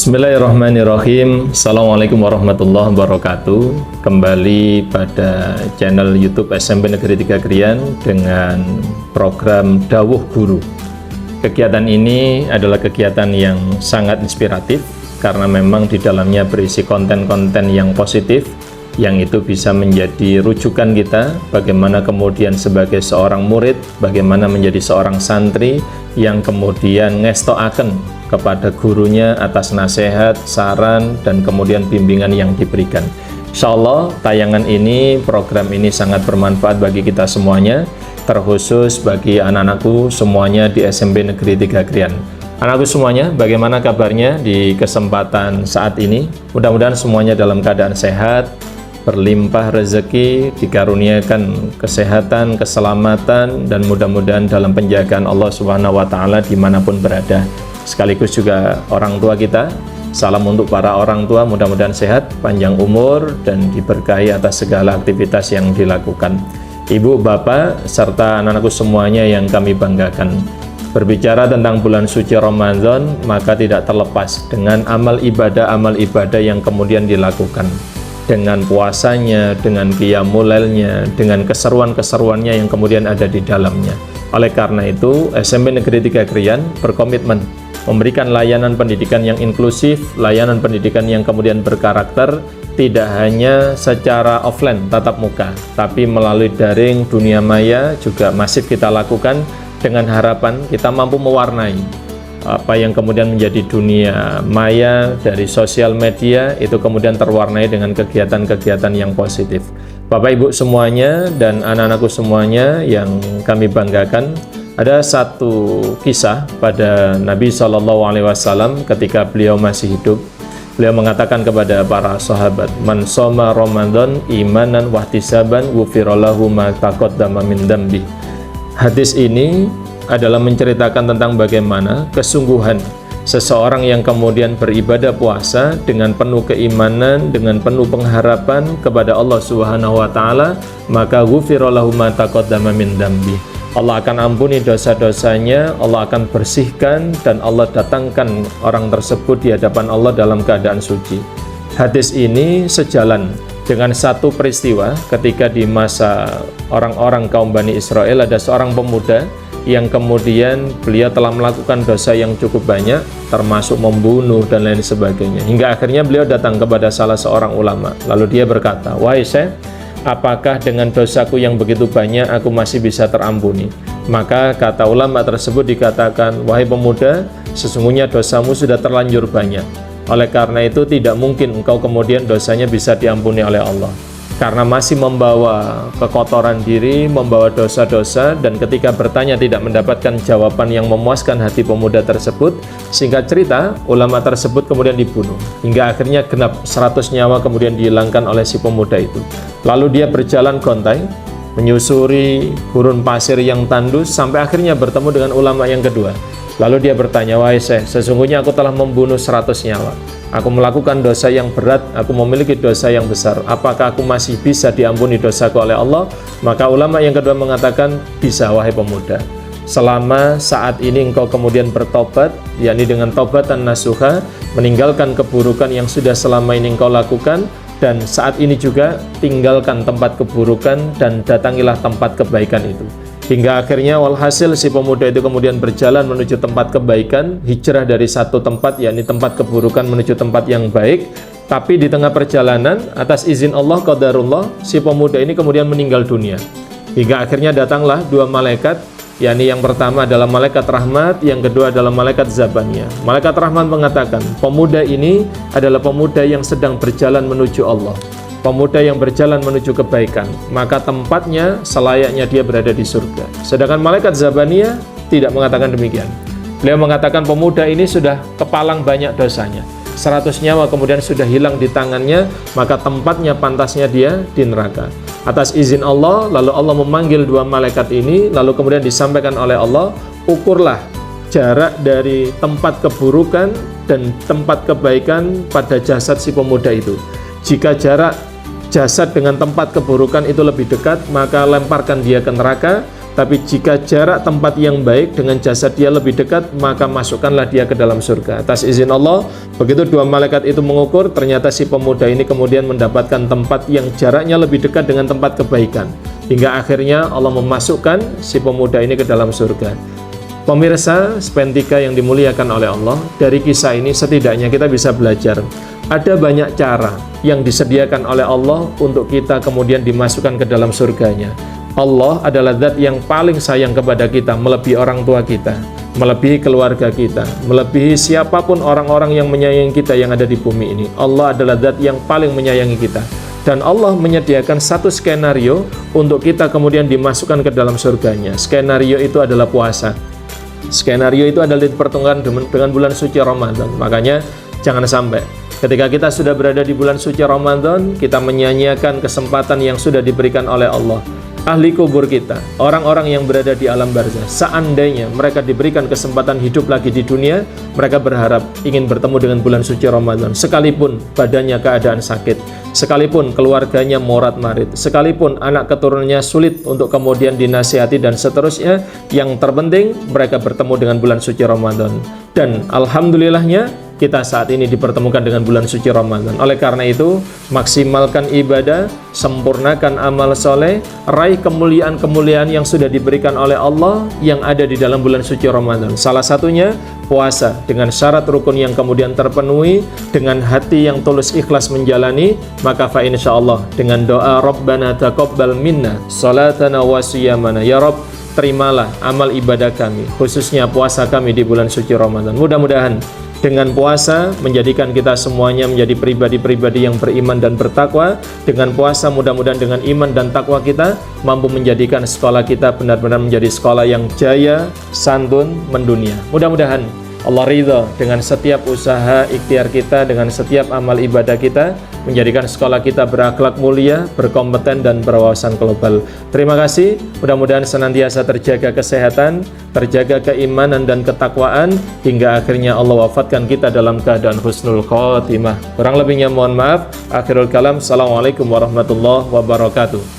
Bismillahirrahmanirrahim. Assalamualaikum warahmatullahi wabarakatuh. Kembali pada channel YouTube SMP Negeri 3 Krian dengan program Dawuh Guru. Kegiatan ini adalah kegiatan yang sangat inspiratif karena memang di dalamnya berisi konten-konten yang positif, yang itu bisa menjadi rujukan kita bagaimana kemudian sebagai seorang murid, bagaimana menjadi seorang santri yang kemudian ngestoaken kepada gurunya atas nasihat, saran, dan kemudian bimbingan yang diberikan. Insya Allah tayangan ini, program ini sangat bermanfaat bagi kita semuanya, terkhusus bagi anak-anakku semuanya di SMP Negeri 3 Krian. Anakku semuanya, bagaimana kabarnya di kesempatan saat ini? Mudah-mudahan semuanya dalam keadaan sehat, berlimpah rezeki, dikaruniakan kesehatan, keselamatan, dan mudah-mudahan dalam penjagaan Allah Subhanahu wa Ta'ala dimanapun berada. Sekaligus juga orang tua kita, salam untuk para orang tua, mudah-mudahan sehat, panjang umur, dan diberkahi atas segala aktivitas yang dilakukan. Ibu, bapak, serta anak-anakku semuanya yang kami banggakan. Berbicara tentang bulan suci Ramadan, maka tidak terlepas dengan amal ibadah yang kemudian dilakukan. Dengan puasanya, dengan qiyamul lailnya, dengan keseruan-keseruannya yang kemudian ada di dalamnya. Oleh karena itu, SMP Negeri 3 Krian berkomitmen memberikan layanan pendidikan yang inklusif, layanan pendidikan yang kemudian berkarakter, tidak hanya secara offline, tatap muka, tapi melalui daring, dunia maya juga masif kita lakukan dengan harapan kita mampu mewarnai apa yang kemudian menjadi dunia maya dari sosial media, itu kemudian terwarnai dengan kegiatan-kegiatan yang positif. Bapak Ibu semuanya dan anak-anakku semuanya yang kami banggakan, ada satu kisah pada Nabi SAW ketika beliau masih hidup. Beliau mengatakan kepada para sahabat, "Man shoma Ramadan imanan wahtisaban ghufira lahu ma taqaddama min dzambi." Hadis ini adalah menceritakan tentang bagaimana kesungguhan seseorang yang kemudian beribadah puasa dengan penuh keimanan, dengan penuh pengharapan kepada Allah Subhanahu wa Ta'ala, maka ghufira lahu ma taqaddama min dzambi. Allah akan ampuni dosa-dosanya, Allah akan bersihkan, dan Allah datangkan orang tersebut di hadapan Allah dalam keadaan suci. Hadis ini sejalan dengan satu peristiwa ketika di masa orang-orang kaum Bani Israel ada seorang pemuda yang kemudian beliau telah melakukan dosa yang cukup banyak, termasuk membunuh dan lain sebagainya. Hingga akhirnya beliau datang kepada salah seorang ulama, lalu dia berkata, "Wahai Syekh, apakah dengan dosaku yang begitu banyak aku masih bisa terampuni?" Maka kata ulama tersebut dikatakan, "Wahai pemuda, sesungguhnya dosamu sudah terlanjur banyak. Oleh karena itu tidak mungkin engkau kemudian dosanya bisa diampuni oleh Allah. Karena masih membawa kekotoran diri, membawa dosa-dosa, dan ketika bertanya tidak mendapatkan jawaban yang memuaskan hati pemuda tersebut. Singkat cerita, ulama tersebut kemudian dibunuh. Hingga akhirnya genap 100 nyawa kemudian dihilangkan oleh si pemuda itu. Lalu dia berjalan gontai, menyusuri gurun pasir yang tandus, sampai akhirnya bertemu dengan ulama yang kedua. Lalu dia bertanya, "Wahai Syekh, sesungguhnya aku telah membunuh 100 nyawa. Aku melakukan dosa yang berat, aku memiliki dosa yang besar. Apakah aku masih bisa diampuni dosaku oleh Allah?" Maka ulama yang kedua mengatakan, "Bisa, wahai pemuda. Selama saat ini engkau kemudian bertobat, yakni dengan tobatan nasuha, meninggalkan keburukan yang sudah selama ini engkau lakukan, dan saat ini juga tinggalkan tempat keburukan dan datangilah tempat kebaikan itu." Hingga akhirnya walhasil si pemuda itu kemudian berjalan menuju tempat kebaikan, hijrah dari satu tempat, yakni tempat keburukan menuju tempat yang baik. Tapi di tengah perjalanan, atas izin Allah, qadarullah, si pemuda ini kemudian meninggal dunia. Hingga akhirnya datanglah dua malaikat, yakni yang pertama adalah malaikat rahmat, yang kedua adalah malaikat zabaniyah. Malaikat rahmat mengatakan, pemuda ini adalah pemuda yang sedang berjalan menuju Allah, pemuda yang berjalan menuju kebaikan, maka tempatnya selayaknya dia berada di surga. Sedangkan malaikat zabaniyah tidak mengatakan demikian. Beliau mengatakan pemuda ini sudah kepalang banyak dosanya, 100 nyawa kemudian sudah hilang di tangannya, maka tempatnya pantasnya dia di neraka. Atas izin Allah, lalu Allah memanggil dua malaikat ini, lalu kemudian disampaikan oleh Allah, ukurlah jarak dari tempat keburukan dan tempat kebaikan pada jasad si pemuda itu. Jika jarak jasad dengan tempat keburukan itu lebih dekat, maka lemparkan dia ke neraka. Tapi jika jarak tempat yang baik dengan jasad dia lebih dekat, maka masukkanlah dia ke dalam surga atas izin Allah. Begitu dua malaikat itu mengukur, ternyata si pemuda ini kemudian mendapatkan tempat yang jaraknya lebih dekat dengan tempat kebaikan, hingga akhirnya Allah memasukkan si pemuda ini ke dalam surga. Pemirsa Spentika yang dimuliakan oleh Allah, dari kisah ini setidaknya kita bisa belajar ada banyak cara yang disediakan oleh Allah untuk kita kemudian dimasukkan ke dalam surganya. Allah adalah zat yang paling sayang kepada kita, melebihi orang tua kita, melebihi keluarga kita, melebihi siapapun orang-orang yang menyayangi kita yang ada di bumi ini. Allah adalah zat yang paling menyayangi kita. Dan Allah menyediakan satu skenario untuk kita kemudian dimasukkan ke dalam surganya. Skenario itu adalah puasa. Skenario itu adalah dipertemukan dengan bulan suci Ramadan. Makanya jangan sampai ketika kita sudah berada di bulan suci Ramadan, kita menyanyiakan kesempatan yang sudah diberikan oleh Allah. Ahli kubur kita, orang-orang yang berada di alam barzah, seandainya mereka diberikan kesempatan hidup lagi di dunia, mereka berharap ingin bertemu dengan bulan suci Ramadan, sekalipun badannya keadaan sakit, sekalipun keluarganya morat-marit, sekalipun anak keturunannya sulit untuk kemudian dinasihati dan seterusnya. Yang terpenting mereka bertemu dengan bulan suci Ramadan. Dan alhamdulillahnya kita saat ini dipertemukan dengan bulan suci Ramadan. Oleh karena itu, maksimalkan ibadah, sempurnakan amal soleh, raih kemuliaan-kemuliaan yang sudah diberikan oleh Allah yang ada di dalam bulan suci Ramadan. Salah satunya puasa dengan syarat rukun yang kemudian terpenuhi, dengan hati yang tulus ikhlas menjalani, maka fa insyaallah dengan doa Rabbana taqabbal minna salatana wa siyamana, ya Rabb, terimalah amal ibadah kami, khususnya puasa kami di bulan suci Ramadan. Mudah-mudahan dengan puasa menjadikan kita semuanya menjadi pribadi-pribadi yang beriman dan bertakwa. Dengan puasa mudah-mudahan dengan iman dan takwa kita mampu menjadikan sekolah kita benar-benar menjadi sekolah yang jaya, santun, mendunia. Mudah-mudahan Allah ridha dengan setiap usaha ikhtiar kita, dengan setiap amal ibadah kita, menjadikan sekolah kita berakhlak mulia, berkompeten, dan berwawasan global. Terima kasih, mudah-mudahan senantiasa terjaga kesehatan, terjaga keimanan dan ketakwaan, hingga akhirnya Allah wafatkan kita dalam keadaan husnul khotimah. Kurang lebihnya mohon maaf. Akhirul kalam, assalamualaikum warahmatullahi wabarakatuh.